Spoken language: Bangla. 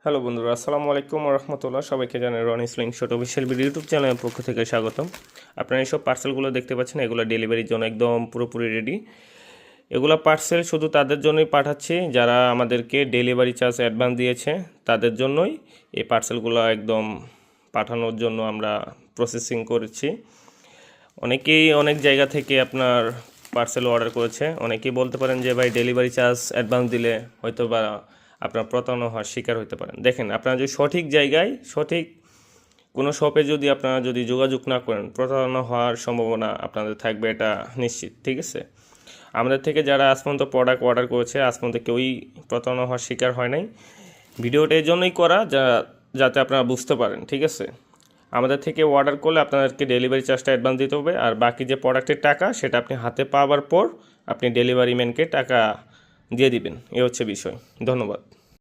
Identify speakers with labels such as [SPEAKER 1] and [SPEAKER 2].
[SPEAKER 1] হ্যালো বন্ধুরা, আসসালামু আলাইকুম রহমতুল্লাহ। সবাইকে জানাই Rony Slingshot official video YouTube চ্যানেলের পক্ষ থেকে স্বাগতম। আপনারা এইসব পার্সেলগুলো দেখতে পাচ্ছেন, এগুলো ডেলিভারির জন্য একদম পুরোপুরি রেডি। এগুলো পার্সেল শুধু তাদের জন্যই পাঠাচ্ছি যারা আমাদেরকে ডেলিভারি চার্জ অ্যাডভান্স দিয়েছে, তাদের জন্যই এই পার্সেলগুলো একদম পাঠানোর জন্য আমরা প্রসেসিং করেছি। অনেকেই অনেক জায়গা থেকে আপনার পার্সেল অর্ডার করেছে। অনেকেই বলতে পারেন যে ভাই ডেলিভারি চার্জ অ্যাডভান্স দিলে হয়তো বা আপনার প্রতারণা হওয়ার শিকার হতে পারেন। দেখেন, আপনারা যদি সঠিক জায়গায় সঠিক কোনো শপে যদি আপনারা যদি যোগাযোগ না করেন, প্রতারণা হওয়ার সম্ভাবনা আপনাদের থাকবে, এটা নিশ্চিত। ঠিক আছে, আমাদের থেকে যারা আজ পর্যন্ত প্রোডাক্ট অর্ডার করেছে আজ পর্যন্ত কেউই প্রতারণা হওয়ার শিকার হয় নাই। ভিডিওটা এই জন্যই করা যাতে আপনারা বুঝতে পারেন। ঠিক আছে, আমাদের থেকে অর্ডার করলে আপনাদেরকে ডেলিভারি চার্জটা অ্যাডভান্স দিতে হবে, আর বাকি যে প্রোডাক্টের টাকা সেটা আপনি হাতে পাওয়ার পর আপনি ডেলিভারি ম্যানকে টাকা দিয়ে দিবেন। এ হচ্ছে বিষয়। ধন্যবাদ।